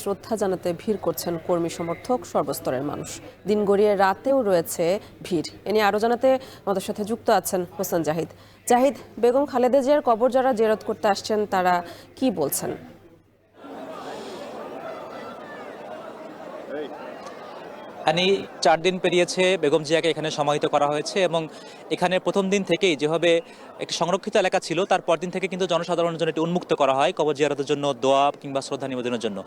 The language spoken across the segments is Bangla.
শ্রদ্ধা জানাতে ভিড় করছেন কর্মী সমর্থক সর্বস্তরের মানুষ। দিন গড়িয়ে রাতেও রয়েছে ভিড়। এ নিয়ে আরও জানাতে আমাদের সাথে যুক্ত আছেন হোসেন জাহিদ। জাহিদ, বেগম খালেদা জিয়ার কবর যারা জিয়ারত করতে আসছেন তারা কি বলছেন? মানে 4 দিন পেরিয়েছে বেগম জিয়াকে এখানে সমাহিত করা হয়েছে এবং এখানে প্রথম দিন থেকেই যেভাবে একটি সংরক্ষিত এলাকা ছিল তার পরদিন থেকে কিন্তু জনসাধারণের জন্য এটি উন্মুক্ত করা হয় কবর জিয়ারতের জন্য, দোয়া কিংবা শ্রদ্ধা নিবেদনের জন্য।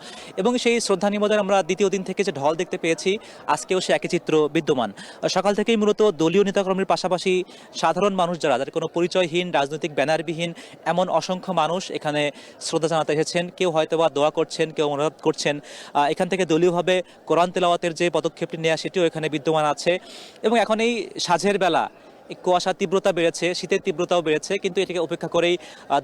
এবং সেই শ্রদ্ধা নিবেদন আমরা দ্বিতীয় দিন থেকে যে ঢল দেখতে পেয়েছি, আজকেও সে একই চিত্র বিদ্যমান। সকাল থেকেই মূলত দলীয় নেতাকর্মীর পাশাপাশি সাধারণ মানুষ যাদের কোনো পরিচয়হীন, রাজনৈতিক ব্যানারবিহীন এমন অসংখ্য মানুষ এখানে শ্রদ্ধা জানাতে এসেছেন। কেউ হয়তোবা দোয়া করছেন, কেউ অনুরোধ করছেন। এখান থেকে দলীয়ভাবে কোরআন তেলাওয়াতের যে পদক্ষেপটি নেওয়া সেটিও এখানে বিদ্যমান আছে। এবং এখন এই সাঁঝের বেলা এই কুয়াশার তীব্রতা বেড়েছে, শীতের তীব্রতাও বেড়েছে, কিন্তু এটাকে উপেক্ষা করেই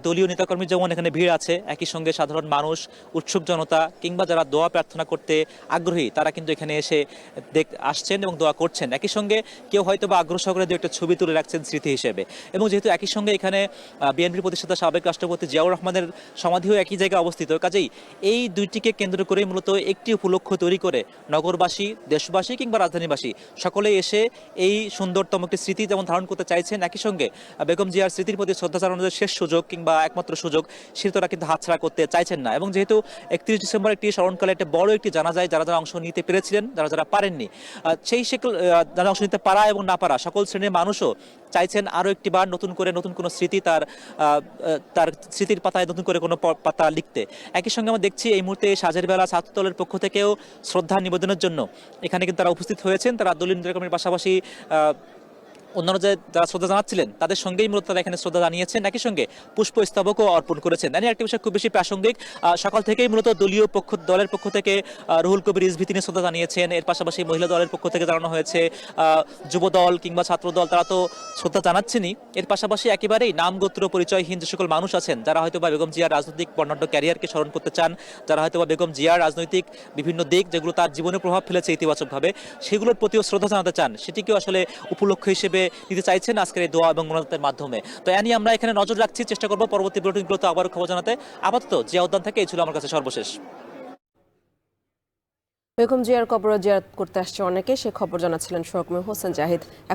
দলীয় নেতাকর্মী যেমন এখানে ভিড় আছে, একই সঙ্গে সাধারণ মানুষ, উৎসুক জনতা কিংবা যারা দোয়া প্রার্থনা করতে আগ্রহী তারা কিন্তু এখানে এসে আসছেন এবং দোয়া করছেন। একই সঙ্গে কেউ হয়তো বা আগ্রহ সহকারে দু একটা ছবি তুলে রাখছেন স্মৃতি হিসেবে। এবং যেহেতু একই সঙ্গে এখানে বিএনপির প্রতিষ্ঠাতা সাবেক রাষ্ট্রপতি জিয়াউর রহমানের সমাধিও একই জায়গায় অবস্থিত, কাজেই এই দুইটিকে কেন্দ্র করেই মূলত একটি উপলক্ষ তৈরি করে নগরবাসী, দেশবাসী কিংবা রাজধানীবাসী সকলেই এসে এই সুন্দরতম একটি স্মৃতি যেমন ধারণ করতে চাইছেন, একই সঙ্গে বেগম জিয়ার স্মৃতির প্রতি শ্রদ্ধা জানানোর শেষ সুযোগ কিংবা একমাত্র সুযোগ সেটা তারা কিন্তু হাতছাড়া করতে চাইছেন না। এবং যেহেতু 31 ডিসেম্বর একটি স্মরণকালে একটা বড় একটি জানাজায় যারা যারা অংশ নিতে পেরেছিলেন, যারা পারেননি, সেই যারা অংশ নিতে পারা এবং না পারা সকল শ্রেণীর মানুষও চাইছেন আরও একটি বার নতুন কোনো স্মৃতি তার স্মৃতির পাতায় নতুন করে কোনো পাতা লিখতে। একই সঙ্গে আমরা দেখছি এই মুহূর্তে সাঁঝের বেলা ছাত্রদলের পক্ষ থেকেও শ্রদ্ধা নিবেদনের জন্য এখানে কিন্তু তারা উপস্থিত হয়েছেন। তারা দলীয় নেতাকর্মীর পাশাপাশি অন্যান্য যারা শ্রদ্ধা জানাচ্ছিলেন তাদের সঙ্গেই মূলত তারা এখানে শ্রদ্ধা জানিয়েছেন, একই সঙ্গে পুষ্পস্তবকও অর্পণ করেছেন। একটি বিষয় খুব বেশি প্রাসঙ্গিক, সকাল থেকেই মূলত দলের পক্ষ থেকে রুহুল কবির রিজভী তিনি শ্রদ্ধা জানিয়েছেন। এর পাশাপাশি মহিলা দলের পক্ষ থেকে জানানো হয়েছে, যুব দল কিংবা ছাত্র দল তারা তো শ্রদ্ধা জানাচ্ছেনই, এর পাশাপাশি একেবারেই নাম গোত্র পরিচয়হীন যে সকল মানুষ আছেন যারা হয়তো বা বেগম জিয়ার রাজনৈতিক বর্ণাঢ্য ক্যারিয়ারকে স্মরণ করতে চান, যারা হয়তো বা বেগম জিয়ার রাজনৈতিক বিভিন্ন দিক যেগুলো তার জীবনে প্রভাব ফেলেছে ইতিবাচকভাবে সেগুলোর প্রতিও শ্রদ্ধা জানাতে চান, সেটিকেও আসলে উপলক্ষ হিসেবে নিতে চাইছেন আজকের এই দোয়া এবং মোনাজাতের মাধ্যমে। তো এ নিয়ে আমরা এখানে নজর রাখছি, চেষ্টা করবো পরবর্তী বুলেটিনগুলোতে আবারও খবর জানাতে। আপাতত জিয়া উদ্যান থেকে এই ছিল আমার কাছে সর্বশেষ। বেগম জিয়ার কবর জিয়ারত করতে আসছে অনেকে, সে খবর জানাচ্ছিলেন সহকর্মী হোসেন জাহিদ।